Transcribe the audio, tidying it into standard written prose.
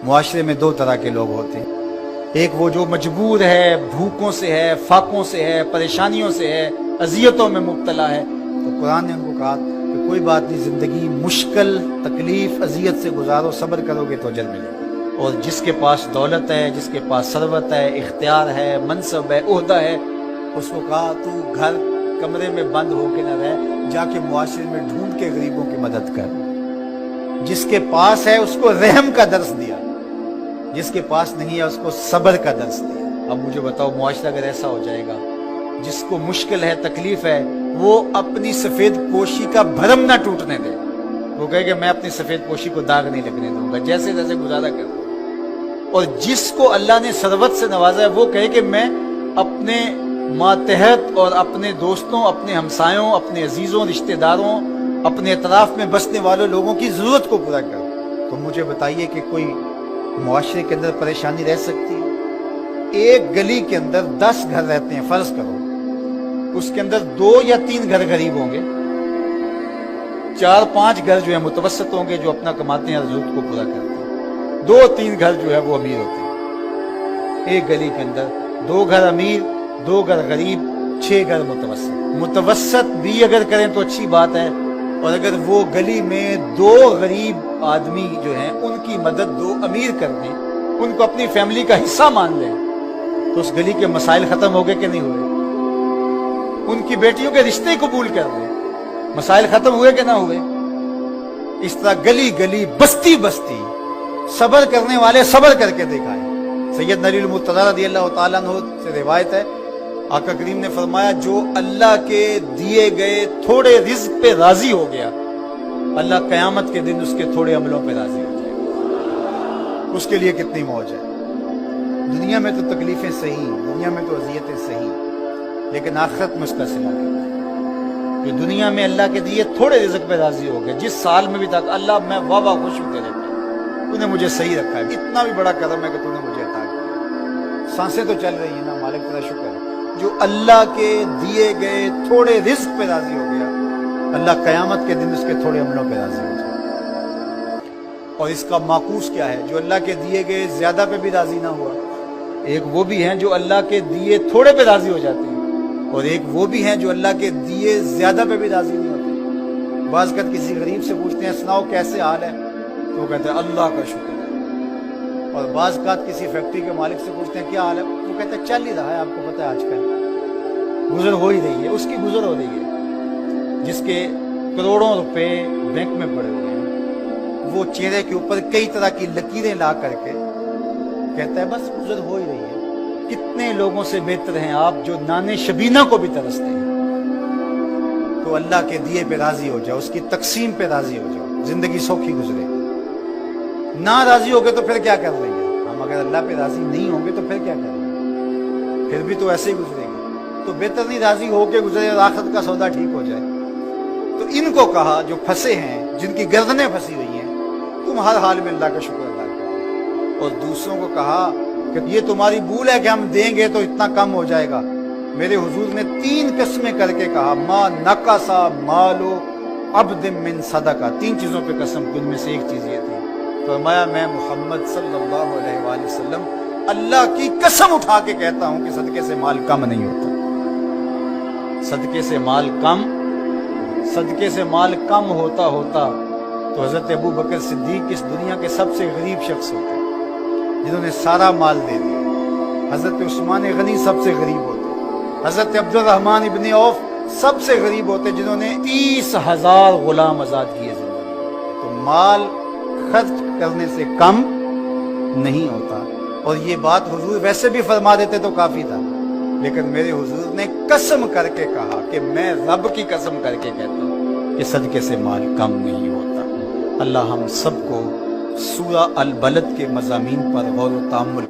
معاشرے میں دو طرح کے لوگ ہوتے ہیں، ایک وہ جو مجبور ہے، بھوکوں سے ہے، فاقوں سے ہے، پریشانیوں سے ہے، اذیتوں میں مبتلا ہے، تو قرآن نے ان کو کہا کہ کوئی بات نہیں، زندگی مشکل، تکلیف، اذیت سے گزارو، صبر کرو گے تو اجر ملے گا۔ اور جس کے پاس دولت ہے، جس کے پاس ثروت ہے، اختیار ہے، منصب ہے، عہدہ ہے، اس کو کہا تو گھر کمرے میں بند ہو کے نہ رہ، جا کے معاشرے میں ڈھونڈ کے غریبوں کی مدد کر۔ جس کے پاس ہے اس کو رحم کا درس دیا، جس کے پاس نہیں ہے اس کو صبر کا درس دیا۔ اب مجھے بتاؤ، معاشرہ اگر ایسا ہو جائے گا، جس کو مشکل ہے، تکلیف ہے، وہ اپنی سفید پوشی کا بھرم نہ ٹوٹنے دے، وہ کہے کہ میں اپنی سفید پوشی کو داغ نہیں لگنے دوں گا، جیسے جیسے گزارا کروں۔ اور جس کو اللہ نے ثروت سے نوازا ہے، وہ کہے کہ میں اپنے ماتحت اور اپنے دوستوں، اپنے ہمسایوں، اپنے عزیزوں، رشتہ داروں، اپنے اطراف میں بسنے والوں لوگوں کی ضرورت کو پورا کروں۔ تو مجھے بتائیے کہ کوئی معاشرے کے اندر پریشانی رہ سکتی ہے؟ ایک گلی کے اندر 10 گھر رہتے ہیں، فرض کرو اس کے اندر 2 یا 3 گھر غریب ہوں گے، 4-5 گھر جو ہے متوسط ہوں گے، جو اپنا کماتے ہیں، ضرورت کو پورا کرتے ہیں، 2-3 گھر جو ہے وہ امیر ہوتے ہیں۔ ایک گلی کے اندر 2 گھر امیر، 2 گھر غریب، 6 گھر متوسط بھی اگر کریں تو اچھی بات ہے۔ اور اگر وہ گلی میں 2 غریب آدمی جو ہیں ان کی مدد 2 امیر کر دیں، ان کو اپنی فیملی کا حصہ مان لیں، تو اس گلی کے مسائل ختم ہو گئے کہ نہیں ہوئے؟ ان کی بیٹیوں کے رشتے قبول کر دیں، مسائل ختم ہوئے کہ نہ ہوئے؟ اس طرح گلی گلی، بستی بستی، صبر کرنے والے صبر کر کے دکھائیں۔ سید علی المرتضیٰ رضی اللہ تعالیٰ عنہ سے روایت ہے، آقا کریم نے فرمایا جو اللہ کے دیے گئے تھوڑے رزق پہ راضی ہو گیا، اللہ قیامت کے دن اس کے تھوڑے عملوں پہ راضی ہو جائے گا۔ اس کے لیے کتنی موج ہے۔ دنیا میں تو تکلیفیں صحیح، دنیا میں تو اذیتیں صحیح، لیکن آخرت میں اس کا صلہ کرنا ہے۔ جو دنیا میں اللہ کے دیے تھوڑے رزق پہ راضی ہو گئے، جس سال میں بھی تھا اللہ میں واہ خوش ہوں تیرے پہ، تو نے مجھے صحیح رکھا ہے، اتنا بھی بڑا کرم ہے کہ تو نے مجھے عطا کیا، سانسیں تو چل رہی ہیں نا، مالک تیرا شکر ہے۔ جو اللہ کے دیے گئے تھوڑے رزق پہ راضی ہو گیا، اللہ قیامت کے دن اس کے تھوڑے عملوں پہ راضی ہو جائے۔ اور اس کا معکوس کیا ہے؟ جو اللہ کے دیے گئے زیادہ پہ بھی راضی نہ ہوا، ایک وہ بھی ہیں جو اللہ کے دیے تھوڑے پہ راضی ہو جاتے ہیں، اور ایک وہ بھی ہیں جو اللہ کے دیے زیادہ پہ بھی راضی نہیں ہوتے۔ بعض اوقات کسی غریب سے پوچھتے ہیں سناؤ کیسے حال ہے، تو وہ کہتے ہیں اللہ کا شکر ہے۔ اور بعض اوقات کسی فیکٹری کے مالک سے پوچھتے ہیں کیا حال ہے، وہ کہتے ہیں چل ہی رہا ہے، آپ کو پتہ ہے آج کل گزر ہو ہی رہی ہے، اس کی گزر ہو رہی ہے۔ جس کے کروڑوں روپے بینک میں پڑے ہوئے ہیں، وہ چہرے کے اوپر کئی طرح کی لکیریں لا کر کے کہتا ہے بس گزر ہو ہی رہی ہے۔ کتنے لوگوں سے بہتر ہیں آپ جو نان شبینہ کو بھی ترستے ہیں۔ تو اللہ کے دیے پہ راضی ہو جاؤ، اس کی تقسیم پہ راضی ہو جاؤ، زندگی سوکھی گزرے۔ نہ راضی ہو گے تو پھر کیا کر لیں گے ہم؟ اگر اللہ پہ راضی نہیں ہوں گے تو پھر کیا کریں گے؟ پھر بھی تو ایسے ہی گزرے گی۔ تو بہتر نہیں راضی ہو کے گزرے اور آخرت کا سودا ٹھیک ہو جائے۔ تو ان کو کہا جو پھنسے ہیں، جن کی گردنیں پھنسی ہوئی ہیں، تم ہر حال میں اللہ کا شکر ادا کرو۔ اور دوسروں کو کہا کہ یہ تمہاری بھول ہے کہ ہم دیں گے تو اتنا کم ہو جائے گا۔ میرے حضور نے 3 قسمیں کر کے کہا ما نقصا مالو عبد من صدقہ، 3 چیزوں پہ قسم کی، ان میں سے ایک چیز یہ تھی، فرمایا میں محمد صلی اللہ علیہ وآلہ وسلم اللہ کی قسم اٹھا کے کہتا ہوں کہ صدقے سے مال کم نہیں ہوتا۔ صدقے سے مال کم ہوتا تو حضرت ابو بکر صدیق اس دنیا کے سب سے غریب شخص ہوتے، جنہوں نے سارا مال دے دیا۔ حضرت عثمان غنی سب سے غریب ہوتے، حضرت عبد الرحمن ابن عوف سب سے غریب ہوتے، جنہوں نے 30,000 غلام آزاد کیے زندگی۔ تو مال خرچ کرنے سے کم نہیں ہوتا۔ اور یہ بات حضور ویسے بھی فرما دیتے تو کافی تھا، لیکن میرے حضور نے قسم کر کے کہا کہ میں رب کی قسم کر کے کہتا ہوں کہ صدقے سے مال کم نہیں ہوتا۔ اللہ ہم سب کو سورہ البلد کے مضامین پر غور و تأمل